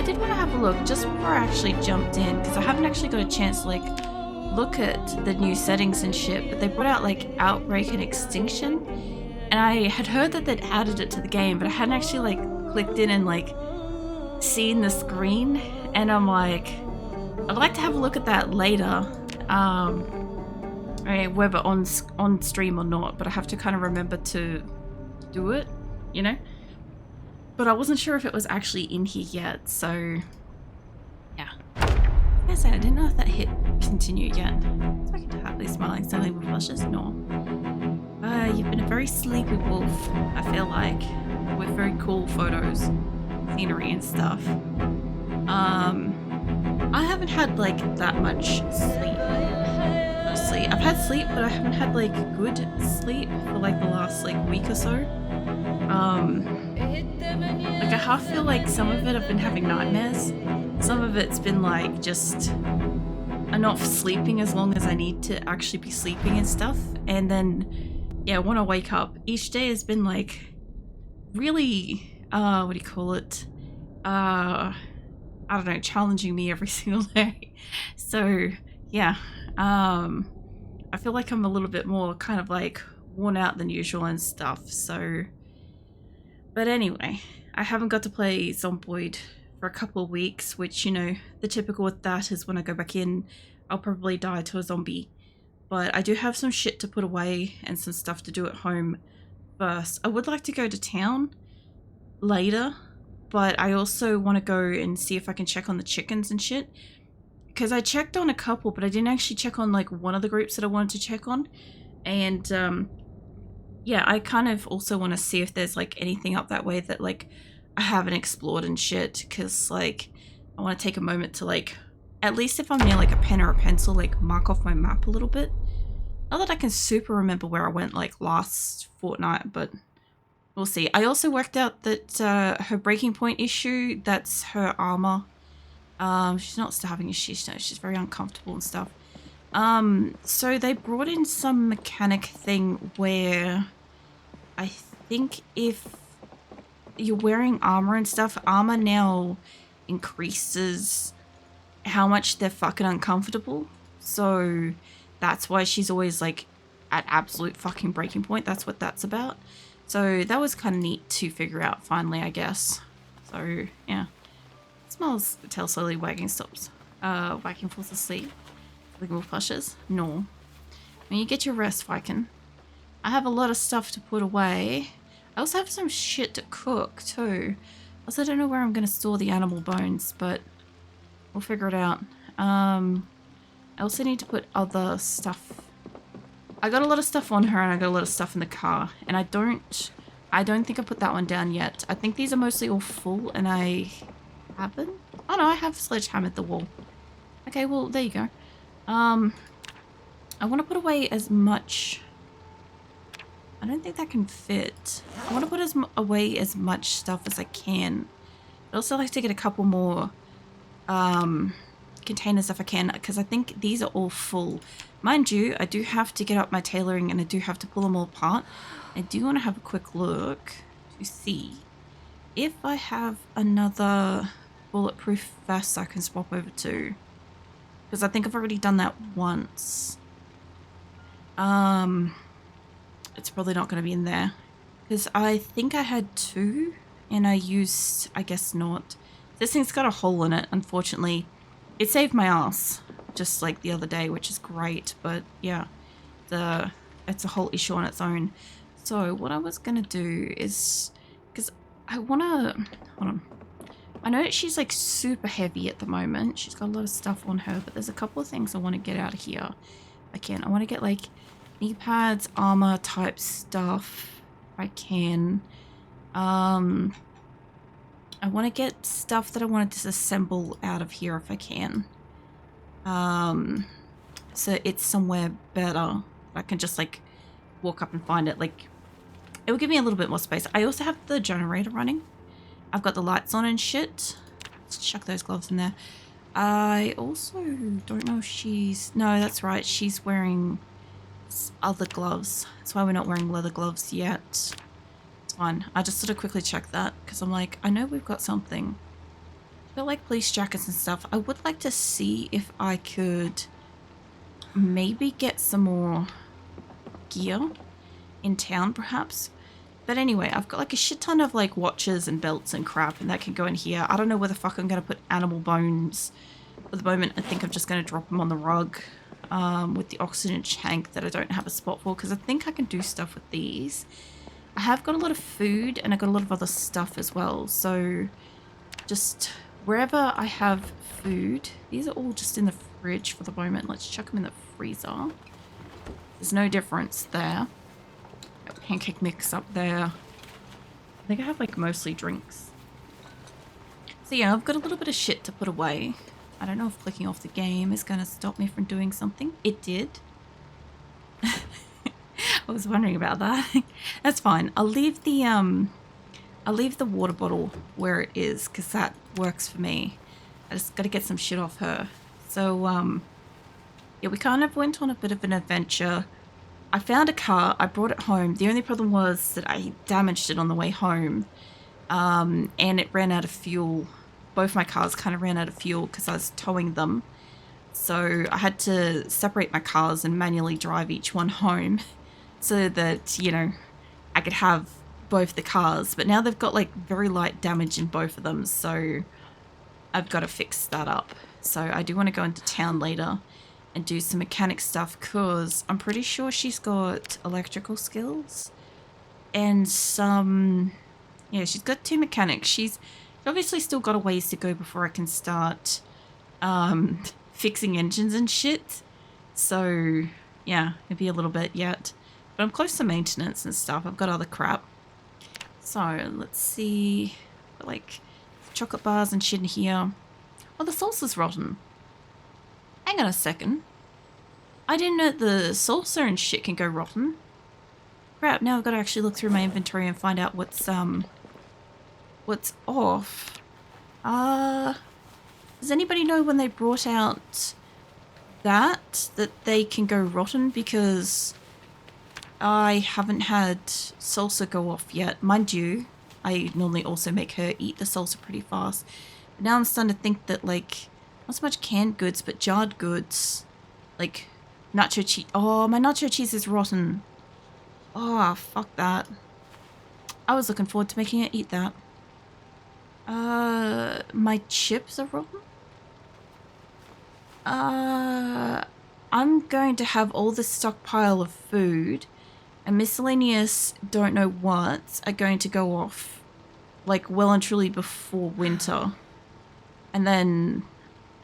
I did want to have a look just before I actually jumped in, because I haven't actually got a chance to like look at the new settings and shit, but they brought out like Outbreak and Extinction, and I had heard that they'd added it to the game, but I hadn't actually like clicked in and like seen the screen, and I'm like, I'd like to have a look at that later, whether on stream or not, but I have to kind of remember to do it, you know? But I wasn't sure if it was actually in here yet, so yeah. I say I didn't know if that hit continue yet. So I can happily smiling slowly with blushes. No. You've been a very sleepy wolf, I feel like, with very cool photos, scenery and stuff. I haven't had like that much sleep. Honestly, I've had sleep, but I haven't had like good sleep for like the last like week or so. Like I half feel like some of it I've been having nightmares. Some of it's been like just I'm not sleeping as long as I need to actually be sleeping and stuff. And then yeah, when I wake up, each day has been like really what do you call it? I don't know, challenging me every single day. So yeah, I feel like I'm a little bit more kind of like worn out than usual and stuff. So, but anyway, I haven't got to play Zomboid for a couple of weeks, which, you know, the typical with that is when I go back in, I'll probably die to a zombie. But I do have some shit to put away and some stuff to do at home first. I would like to go to town later, but I also want to go and see if I can check on the chickens and shit. Because I checked on a couple, but I didn't actually check on like one of the groups that I wanted to check on. And yeah, I kind of also want to see if there's like anything up that way that like I haven't explored and shit. Because like I want to take a moment to like, at least if I'm near like a pen or a pencil, like mark off my map a little bit. Not that I can super remember where I went like last fortnight, but we'll see. I also worked out that her breaking point issue, that's her armor. She's not starving, is she? No, she's very uncomfortable and stuff. So they brought in some mechanic thing where I think if you're wearing armor and stuff, armor now increases how much they're fucking uncomfortable. So that's why she's always like at absolute fucking breaking point. That's what that's about. So that was kind of neat to figure out finally, I guess. So yeah. Smells, tail slowly wagging stops. Wagging falls asleep. Licking with plushes. No. When you get your rest, Viking. I have a lot of stuff to put away. I also have some shit to cook too. Also don't know where I'm going to store the animal bones, but we'll figure it out. I also need to put other stuff. I got a lot of stuff on her and I got a lot of stuff in the car. And I don't think I put that one down yet. I think these are mostly all full and I haven't. Oh no, I have sledgehammered the wall. Okay, well, there you go. I want to put away as much. I don't think that can fit. I want to put away as much stuff as I can. I'd also like to get a couple more containers if I can, because I think these are all full. Mind you, I do have to get up my tailoring and I do have to pull them all apart. I do want to have a quick look to see if I have another bulletproof vest I can swap over to, because I think I've already done that once. It's probably not going to be in there because I think I had two and I used, I guess not. This thing's got a hole in it, unfortunately. It saved my ass just like the other day, which is great, but yeah, it's a whole issue on its own. So what I was going to do is, because I want to, hold on. I know that she's like super heavy at the moment. She's got a lot of stuff on her, but there's a couple of things I want to get out of here. I want to get like knee pads, armor type stuff. If I can. I want to get stuff that I want to disassemble out of here if I can. So it's somewhere better. I can just like walk up and find it. Like, it will give me a little bit more space. I also have the generator running. I've got the lights on and shit. Let's chuck those gloves in there. I also don't know if she's... No, that's right. She's wearing other gloves. That's why we're not wearing leather gloves yet. It's fine. I just sort of quickly check that because I'm like, I know we've got something. Got like police jackets and stuff. I would like to see if I could maybe get some more gear in town, perhaps. But anyway, I've got like a shit ton of like watches and belts and crap, and that can go in here. I don't know where the fuck I'm gonna put animal bones. For the moment, I think I'm just gonna drop them on the rug with the oxygen tank that I don't have a spot for, because I think I can do stuff with these. I have got a lot of food and I got a lot of other stuff as well, so just wherever I have food, these are all just in the fridge for the moment. Let's chuck them in the freezer. There's no difference there. Got pancake mix up there. I think I have like mostly drinks. So yeah, I've got a little bit of shit to put away. I don't know if clicking off the game is going to stop me from doing something. It did. I was wondering about that. That's fine. I'll leave the water bottle where it is, because that works for me. I just got to get some shit off her. So yeah, we kind of went on a bit of an adventure. I found a car. I brought it home. The only problem was that I damaged it on the way home, and it ran out of fuel. Both my cars kind of ran out of fuel because I was towing them. So I had to separate my cars and manually drive each one home so that, you know, I could have both the cars. But now they've got like very light damage in both of them, so I've got to fix that up. So I do want to go into town later and do some mechanic stuff, because I'm pretty sure she's got electrical skills and some... Yeah, she's got 2 mechanics. She's obviously still got a ways to go before I can start fixing engines and shit. So yeah, it'll be a little bit yet. But I'm close to maintenance and stuff. I've got other crap. So let's see. Got like chocolate bars and shit in here. Oh, the saucer's rotten. Hang on a second. I didn't know the saucer and shit can go rotten. Crap, now I've got to actually look through my inventory and find out what's off. Does anybody know when they brought out that they can go rotten? Because I haven't had salsa go off yet. Mind you, I normally also make her eat the salsa pretty fast. But now I'm starting to think that, like, not so much canned goods, but jarred goods. Like, nacho cheese. Oh, my nacho cheese is rotten. Oh, fuck that. I was looking forward to making her eat that. My chips are rotten? I'm going to have all this stockpile of food, and miscellaneous don't know what are going to go off, like, well and truly before winter. And then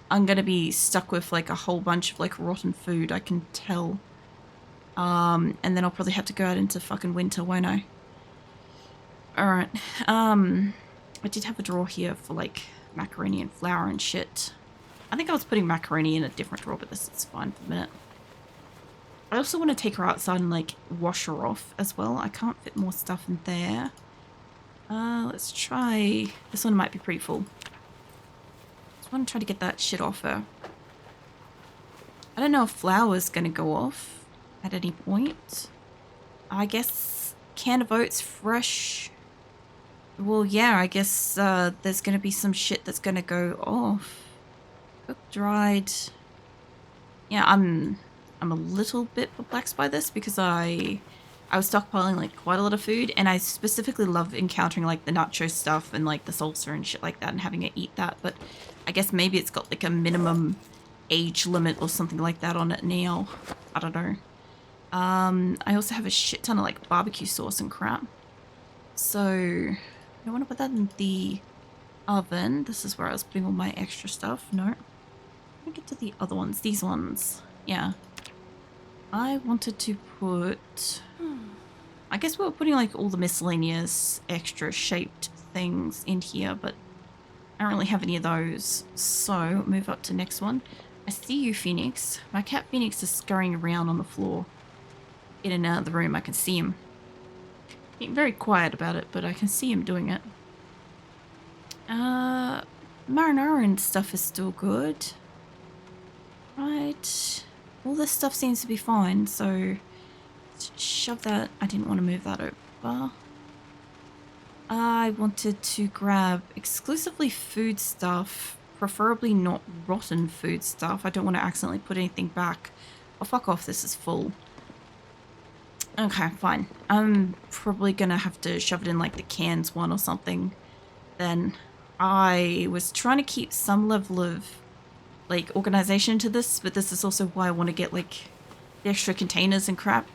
I'm going to be stuck with, like, a whole bunch of, like, rotten food, I can tell. And then I'll probably have to go out into fucking winter, won't I? Alright, I did have a drawer here for, like, macaroni and flour and shit. I think I was putting macaroni in a different drawer, but this is fine for a minute. I also want to take her outside and, like, wash her off as well. I can't fit more stuff in there. Let's try... This one might be pretty full. Just want to try to get that shit off her. I don't know if flour's going to go off at any point. I guess can of oats fresh... Well, yeah, I guess there's going to be some shit that's going to go off. Cooked, dried. Yeah, I'm a little bit perplexed by this because I was stockpiling like quite a lot of food, and I specifically love encountering like the nacho stuff and like the salsa and shit like that and having it eat that. But I guess maybe it's got like a minimum age limit or something like that on it now. I don't know. I also have a shit ton of like barbecue sauce and crap. So... I want to put that in the oven. This is where I was putting all my extra stuff. No. Let me get to the other ones. These ones. Yeah. I wanted to put... I guess we were putting like all the miscellaneous extra shaped things in here, but I don't really have any of those. So, move up to next one. I see you, Phoenix. My cat Phoenix is scurrying around on the floor. In and out of the room. I can see him. Being very quiet about it, but I can see him doing it. Marinara and stuff is still good. Right. All this stuff seems to be fine, so shove that. I didn't want to move that over. I wanted to grab exclusively food stuff, preferably not rotten food stuff. I don't want to accidentally put anything back. Oh, fuck off, this is full. Okay, fine. I'm probably gonna have to shove it in like the cans one or something. Then I was trying to keep some level of like organization to this, but this is also why I want to get like the extra containers and crap,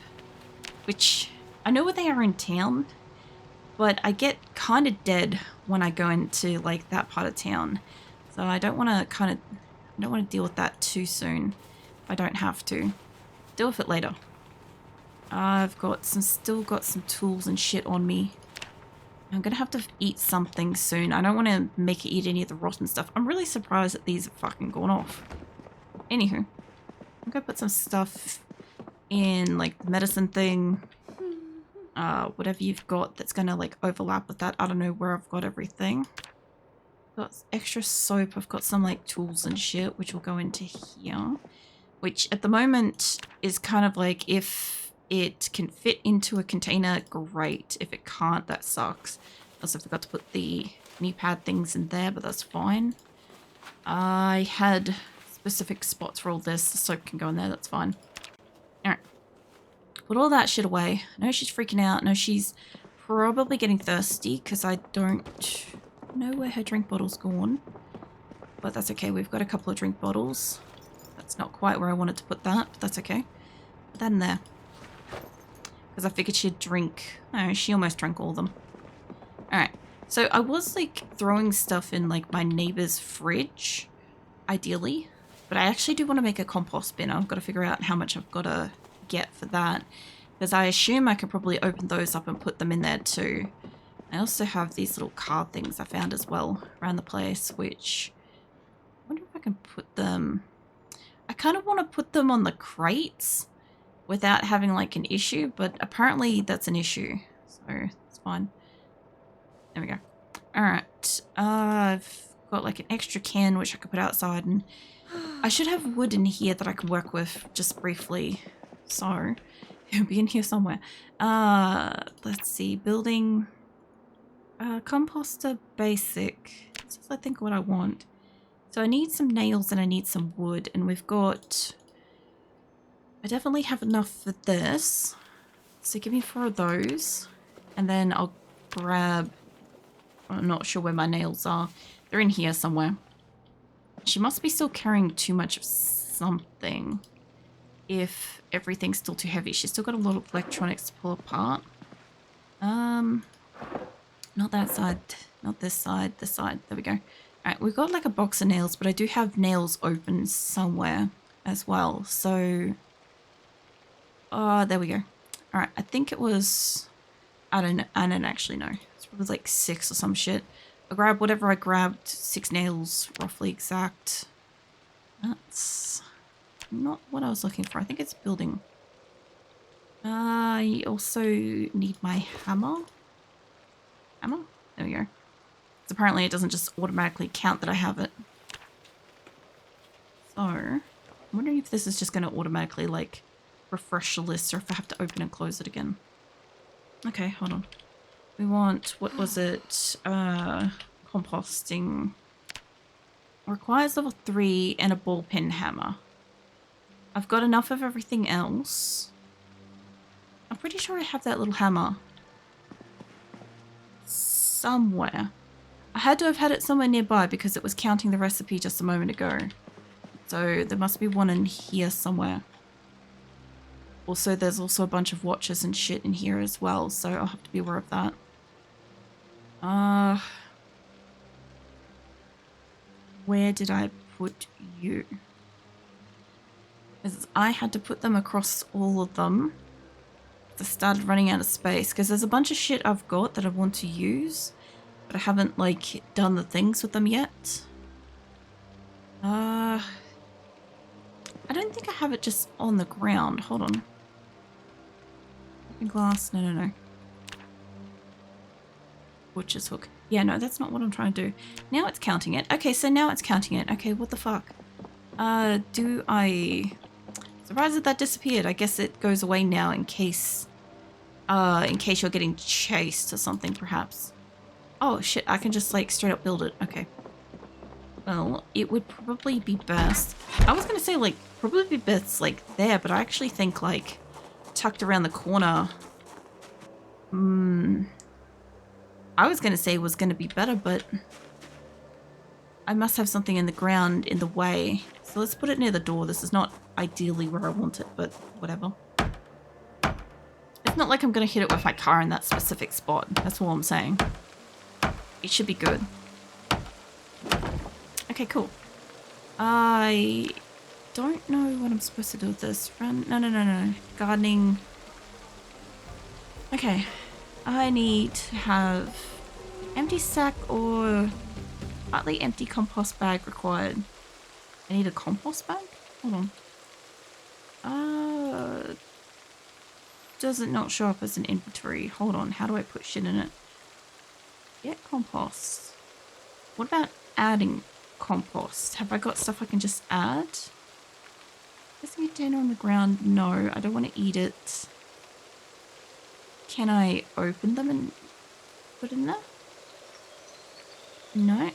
which I know where they are in town, but I get kind of dead when I go into like that part of town. So I don't want to deal with that too soon. I don't have to. Deal with it later. I've got still got some tools and shit on me. I'm gonna have to eat something soon. I don't want to make it eat any of the rotten stuff. I'm really surprised that these have fucking gone off. Anywho, I'm gonna put some stuff in like the medicine thing. Whatever you've got that's gonna like overlap with that. I don't know where I've got everything. Got extra soap. I've got some like tools and shit, which will go into here. Which at the moment is kind of like if it can fit into a container, great. If it can't, that sucks. Also forgot to put the knee pad things in there, but that's fine. I had specific spots for all this. The soap can go in there, that's fine. Alright. Put all that shit away. I know she's freaking out. I know she's probably getting thirsty because I don't know where her drink bottle's gone. But that's okay. We've got a couple of drink bottles. That's not quite where I wanted to put that, but that's okay. Put that in there. Because I figured she'd drink. Oh, she almost drank all of them. Alright. So I was like throwing stuff in like my neighbor's fridge, ideally. But I actually do want to make a compost bin. I've got to figure out how much I've got to get for that. Because I assume I could probably open those up and put them in there too. I also have these little card things I found as well around the place, which I wonder if I can put them. I kind of want to put them on the crates without having like an issue, but apparently that's an issue, so it's fine. There we go. Alright, I've got like an extra can which I could put outside, and I should have wood in here that I can work with just briefly, so it'll be in here somewhere. Let's see, building composter basic. This is I think what I want. So I need some nails and I need some wood, and we've got, I definitely have enough for this. So give me 4 of those. And then I'll grab, I'm not sure where my nails are. They're in here somewhere. She must be still carrying too much of something if everything's still too heavy. She's still got a lot of electronics to pull apart. Not that side, not this side, this side. There we go. Alright, we've got like a box of nails, but I do have nails open somewhere as well. So, there we go. Alright, I think it was, I don't actually know. It's probably like 6 or some shit. I grabbed whatever I grabbed, 6 nails, roughly exact. That's not what I was looking for. I think it's building. I also need my hammer. Hammer? There we go. So apparently it doesn't just automatically count that I have it. So, I'm wondering if this is just going to automatically like refresh the list or if I have to open and close it again. Okay, hold on. We want, what was it? Composting. Requires level 3 and a ball peen hammer. I've got enough of everything else. I'm pretty sure I have that little hammer somewhere. I had to have had it somewhere nearby because it was counting the recipe just a moment ago. So there must be one in here somewhere. Also, there's also a bunch of watches and shit in here as well, so I'll have to be aware of that. Where did I put you? Because I had to put them across all of them. I started running out of space because there's a bunch of shit I've got that I want to use, but I haven't like done the things with them yet. I don't think I have it just on the ground. Hold on. Open glass. No. Butcher's hook. Yeah, no, that's not what I'm trying to do. Now it's counting it. Okay, so now it's counting it. Okay, what the fuck? Do I... Surprised that disappeared. I guess it goes away now in case you're getting chased or something, perhaps. Oh shit, I can just like straight up build it. Okay. Well, it would probably be best. I was gonna say like probably be best like there, but I actually think like tucked around the corner. I was gonna say was gonna be better, but I must have something in the ground in the way. So let's put it near the door. This is not ideally where I want it, but whatever. It's not like I'm gonna hit it with my car in that specific spot. That's all I'm saying. It should be good. Okay, cool. I don't know what I'm supposed to do with this. Run. No. Gardening. Okay. I need to have empty sack or partly empty compost bag required. I need a compost bag? Hold on. Does it not show up as an inventory? Hold on. How do I put shit in it? Get compost. What about adding compost? Have I got stuff I can just add? Is there a container on the ground? No, I don't want to eat it. Can I open them and put in there? No.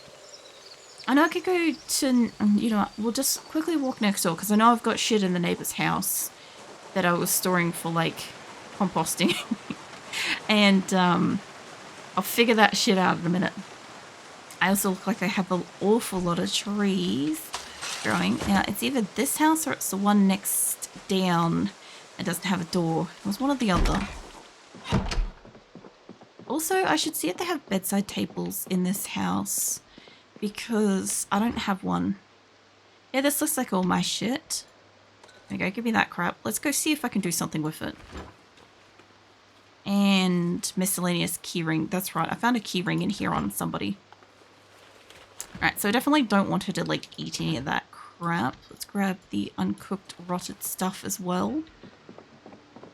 I know I could go to, you know what, we'll just quickly walk next door because I know I've got shit in the neighbor's house that I was storing for like composting. And I'll figure that shit out in a minute. I also look like I have an awful lot of trees growing. Now, it's either this house or it's the one next down. It doesn't have a door. It was one or the other. Also, I should see if they have bedside tables in this house because I don't have one. Yeah, this looks like all my shit. There you go, give me that crap. Let's go see if I can do something with it. And miscellaneous keyring. That's right, I found a keyring in here on somebody. Alright, so I definitely don't want her to like eat any of that crap. Let's grab the uncooked rotted stuff as well.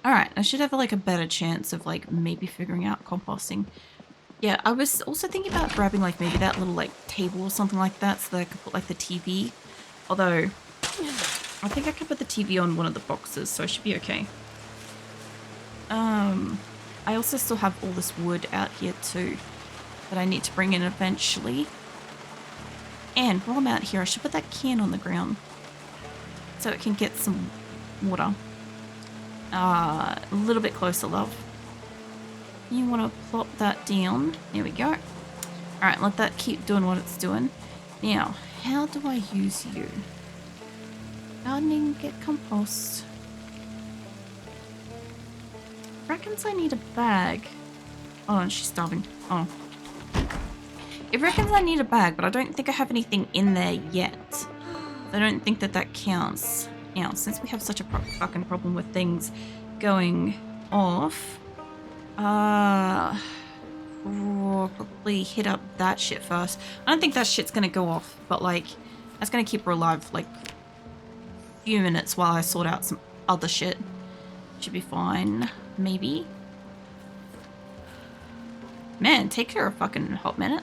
Alright, I should have like a better chance of like maybe figuring out composting. Yeah, I was also thinking about grabbing like maybe that little like table or something like that so that I could put like the TV. Although, I think I could put the TV on one of the boxes, so I should be okay. I also still have all this wood out here too that I need to bring in eventually. And while I'm out here, I should put that can on the ground so it can get some water. A little bit closer, love. You want to plop that down. There we go. Alright, let that keep doing what it's doing. Now, how do I use you? Gardening, get compost. Reckons I need a bag. Oh, she's starving. Oh. It reckons I need a bag, but I don't think I have anything in there yet. I don't think that that counts. Now, since we have such a fucking problem with things going off, probably hit up that shit first. I don't think that shit's gonna go off, but like, that's gonna keep her alive for like a few minutes while I sort out some other shit. Should be fine, maybe. Man, take her a fucking hot minute.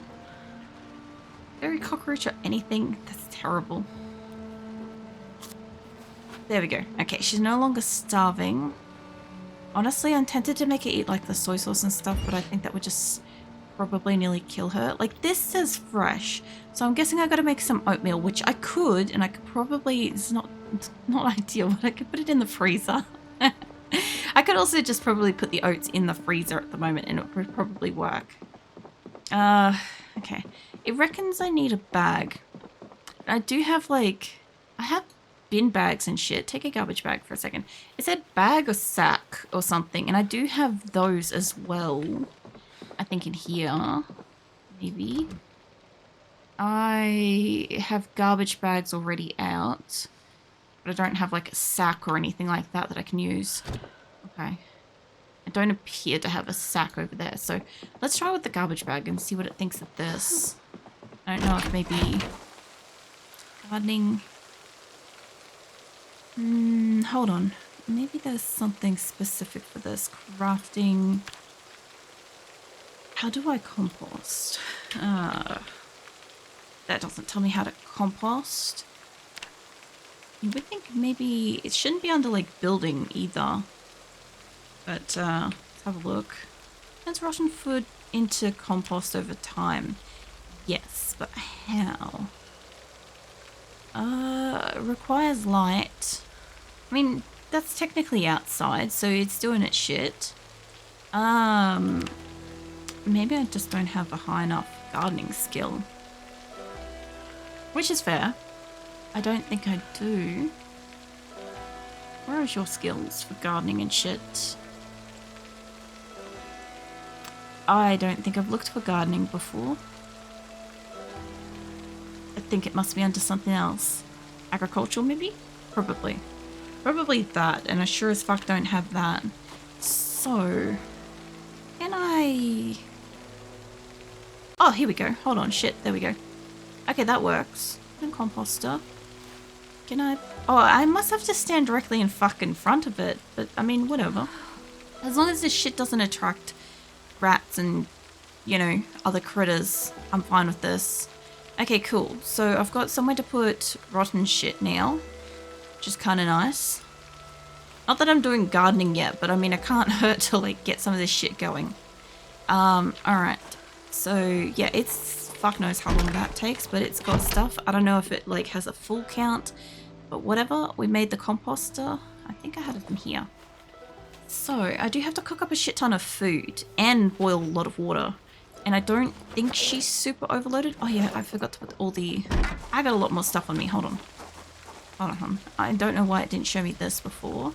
Fairy cockroach or anything, that's terrible. There we go. Okay, she's no longer starving. Honestly, I'm tempted to make her eat like the soy sauce and stuff, but I think that would just probably nearly kill her. Like, this says fresh, so I'm guessing I gotta make some oatmeal, which I could, and I could probably, it's not ideal, but I could put it in the freezer. I could also just probably put the oats in the freezer at the moment, and it would probably work. Okay. It reckons I need a bag. I do have, like, I have bin bags and shit. Take a garbage bag for a second. It said bag or sack or something, and I do have those as well. I think in here. Maybe. I have garbage bags already out, but I don't have, like, a sack or anything like that that I can use. Okay. I don't appear to have a sack over there, so let's try with the garbage bag and see what it thinks of this. I don't know if maybe gardening. Hold on. Maybe there's something specific for this. Crafting. How do I compost? That doesn't tell me how to compost. You would think maybe it shouldn't be under like building either. But let's have a look. That's rotten food. into compost over time. Yes, but how? Requires light. I mean, that's technically outside, so it's doing its shit. Maybe I just don't have a high enough gardening skill. Which is fair. I don't think I do. Where is your skills for gardening and shit? I don't think I've looked for gardening before. I think it must be under something else. Agricultural, maybe? Probably. Probably that, and I sure as fuck don't have that. So... Can I... Oh, here we go. Hold on, shit. There we go. Okay, that works. And composter. Can I... Oh, I must have to stand directly in fucking front of it. But, I mean, whatever. As long as this shit doesn't attract rats and, you know, other critters, I'm fine with this. Okay, cool. So I've got somewhere to put rotten shit now, which is kind of nice. Not that I'm doing gardening yet, but I mean, I can't hurt to, like, get some of this shit going. Alright. So, yeah, it's... Fuck knows how long that takes, but it's got stuff. I don't know if it, like, has a full count, but whatever. We made the composter. I think I had it in here. So, I do have to cook up a shit ton of food and boil a lot of water. And I don't think she's super overloaded. Oh yeah, I forgot to put all the... I got a lot more stuff on me. Hold on. Hold on. I don't know why it didn't show me this before.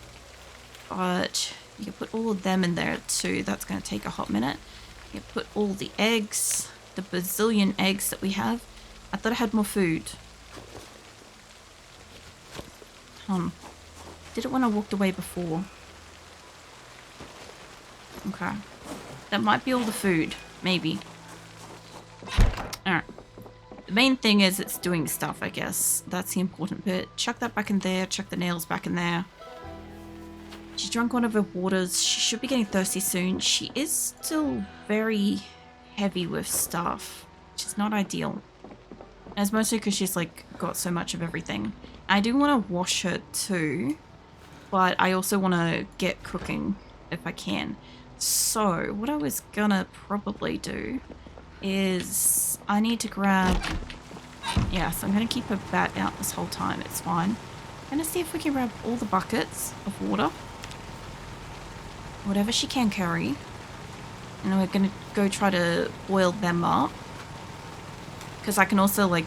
But you can put all of them in there too. That's going to take a hot minute. You can put all the eggs. The bazillion eggs that we have. I thought I had more food. Did it when I walked away before? Okay. That might be all the food. Maybe. Alright. The main thing is it's doing stuff, I guess. That's the important bit. Chuck that back in there. Chuck the nails back in there. She drank one of her waters. She should be getting thirsty soon. She is still very heavy with stuff, which is not ideal. And it's mostly because she's, like, got so much of everything. I do want to wash her too, but I also want to get cooking if I can. So, what I was gonna probably do is I need to grab... Yeah, so I'm gonna keep her bat out this whole time. It's fine. I'm gonna see if we can grab all the buckets of water. Whatever she can carry. And then we're gonna go try to boil them up. Because I can also, like...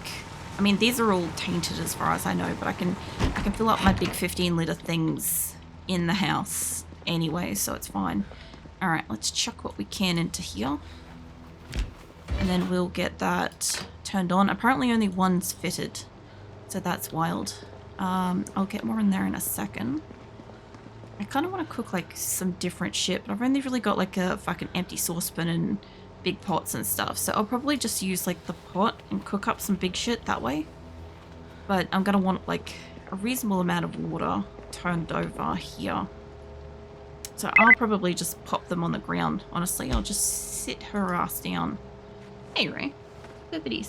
I mean, these are all tainted as far as I know, but I can fill up my big 15-litre things in the house anyway, so it's fine. Alright, let's chuck what we can into here. And then we'll get that turned on. Apparently only one's fitted, so that's wild. I'll get more in there in a second. I kind of want to cook, like, some different shit, but I've only really got, like, a fucking empty saucepan and big pots and stuff. So I'll probably just use, like, the pot and cook up some big shit that way. But I'm going to want, like, a reasonable amount of water turned over here. So I'll probably just pop them on the ground, honestly. I'll just sit her ass down. Hey, Ray. Bippity.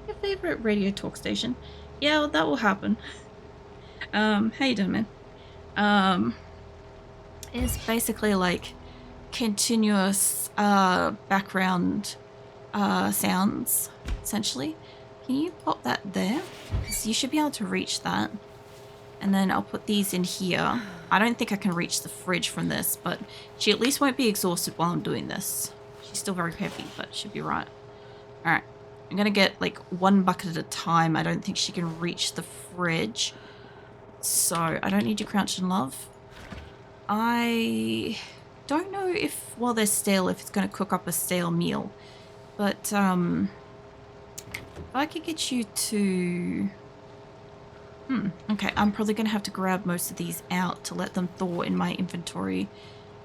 Your favorite radio talk station. Yeah, well, that will happen. How you doing, man? It's basically like continuous background sounds, essentially. Can you pop that there? Because you should be able to reach that. And then I'll put these in here. I don't think I can reach the fridge from this, but she at least won't be exhausted while I'm doing this. She's still very heavy, but she'll be right. Alright. I'm gonna get like one bucket at a time. I don't think she can reach the fridge. So, I don't need your crouch and love. I don't know if, while they're stale, if it's going to cook up a stale meal. But, if I could get you to... okay, I'm probably going to have to grab most of these out to let them thaw in my inventory.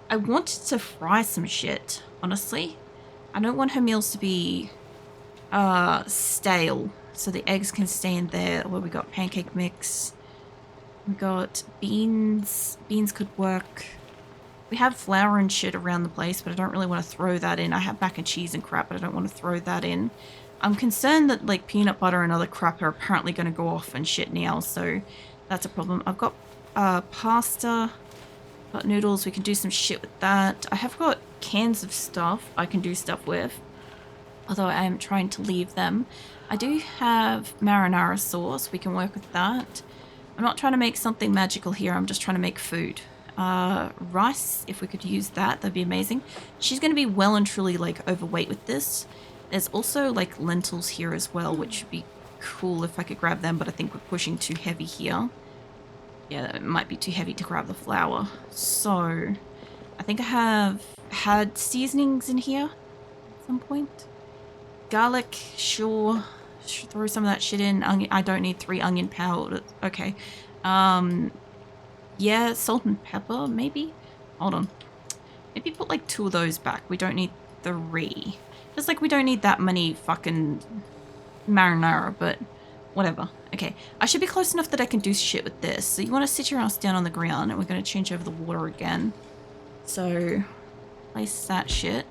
I wanted to fry some shit, honestly. I don't want her meals to be, stale. So the eggs can stay in there. Well, we got pancake mix. We got beans. Beans could work. We have flour and shit around the place, but I don't really want to throw that in. I have mac and cheese and crap, but I don't want to throw that in. I'm concerned that, like, peanut butter and other crap are apparently going to go off and shit now, so that's a problem. I've got pasta, got noodles. We can do some shit with that. I have got cans of stuff I can do stuff with, although I am trying to leave them. I do have marinara sauce. We can work with that. I'm not trying to make something magical here. I'm just trying to make food. Rice, if we could use that, that'd be amazing. She's going to be well and truly like overweight with this. There's also like lentils here as well, which would be cool if I could grab them, but I think we're pushing too heavy here. Yeah, it might be too heavy to grab the flour. So I think I have had seasonings in here at some point. Garlic, sure. Should throw some of that shit in. Onion, I don't need 3 onion powder. Okay. Yeah, salt and pepper, maybe? Hold on. Maybe put like 2 of those back. We don't need 3. Just like we don't need that many fucking marinara, but whatever. Okay, I should be close enough that I can do shit with this. So you want to sit your ass down on the ground, and we're going to change over the water again. So, place that shit.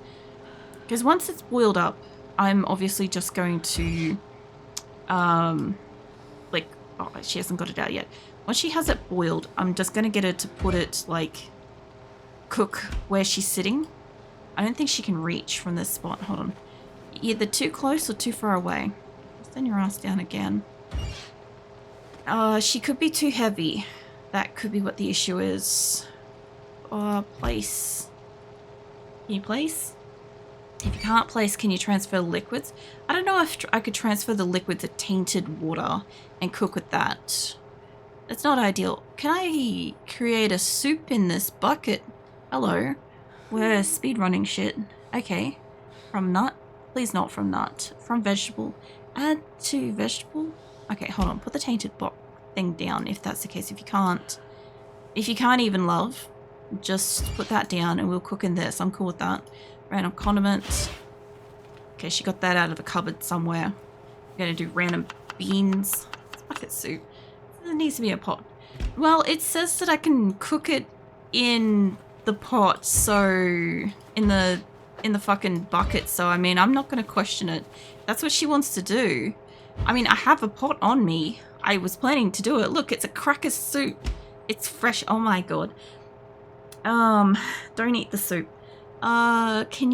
Because once it's boiled up, I'm obviously just going to, like, oh, she hasn't got it out yet. Once she has it boiled, I'm just going to get her to put it, like, cook where she's sitting. I don't think she can reach from this spot. Hold on. Either too close or too far away. Send your ass down again. She could be too heavy. That could be what the issue is. Place. Can you place? If you can't place, can you transfer liquids? I don't know if I could transfer the liquids to tainted water and cook with that. That's not ideal. Can I create a soup in this bucket? Hello. We're speedrunning shit. Okay. From nut? Please not from nut. From vegetable. Add to vegetable? Okay, hold on. Put the tainted thing down if that's the case. If you can't even love, just put that down and we'll cook in this. I'm cool with that. Random condiments. Okay, she got that out of the cupboard somewhere. We're gonna do random beans. It's bucket soup. There needs to be a pot. Well, it says that I can cook it in the pot, so in the fucking bucket, so I mean, I'm not gonna question it. That's what she wants to do. I mean, I have a pot on me. I was planning to do it. Look, it's a cracker soup. It's fresh. Oh my god. Don't eat the soup. Can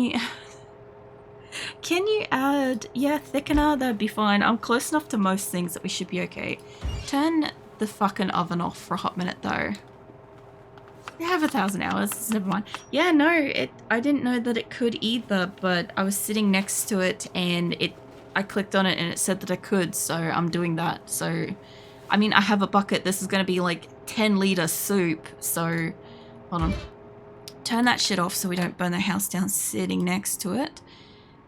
you add, yeah, thickener? That'd be fine. I'm close enough to most things that we should be okay. Turn the fucking oven off for a hot minute though. We have 1,000 hours. Never mind. Yeah, no, I didn't know that it could either, but I was sitting next to it and I clicked on it and it said that I could, so I'm doing that. So, I mean, I have a bucket. This is going to be like 10-liter soup, so hold on. Turn that shit off so we don't burn the house down sitting next to it.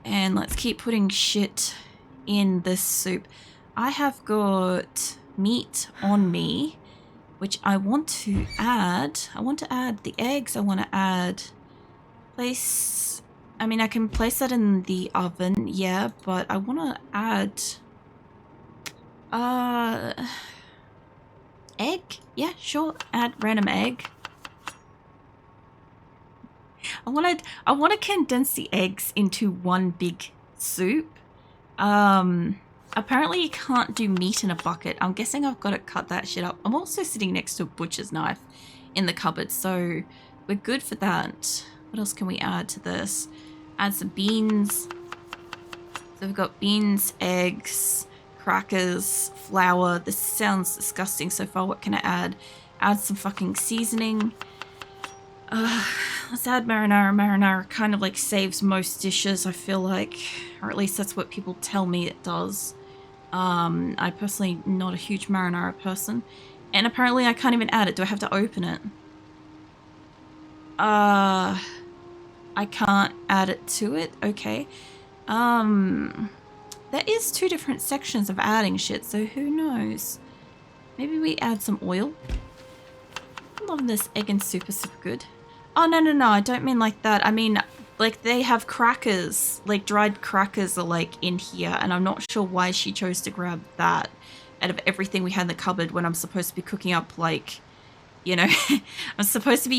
And let's keep putting shit in this soup. I have got meat on me, which I want to add. I want to add the eggs. I want to add place. I mean, I can place that in the oven, yeah, but I want to add egg. Yeah, sure. Add random egg. I want to condense the eggs into one big soup. Apparently you can't do meat in a bucket. I'm guessing I've got to cut that shit up. I'm also sitting next to a butcher's knife in the cupboard, so we're good for that. What else can we add to this? Add some beans. So we've got beans, eggs, crackers, flour. This sounds disgusting so far. What can I add? Add some fucking seasoning. Let's add marinara. Marinara kind of like saves most dishes, I feel like. Or at least that's what people tell me it does. I personally not a huge marinara person. And apparently I can't even add it. Do I have to open it? I can't add it to it? Okay. There is 2 different sections of adding shit, so who knows? Maybe we add some oil. I'm loving this egg and soup is super good. Oh, no, I don't mean like that. I mean, like, they have crackers. Like, dried crackers are, like, in here, and I'm not sure why she chose to grab that out of everything we had in the cupboard when I'm supposed to be cooking up, like, you know, I'm supposed to be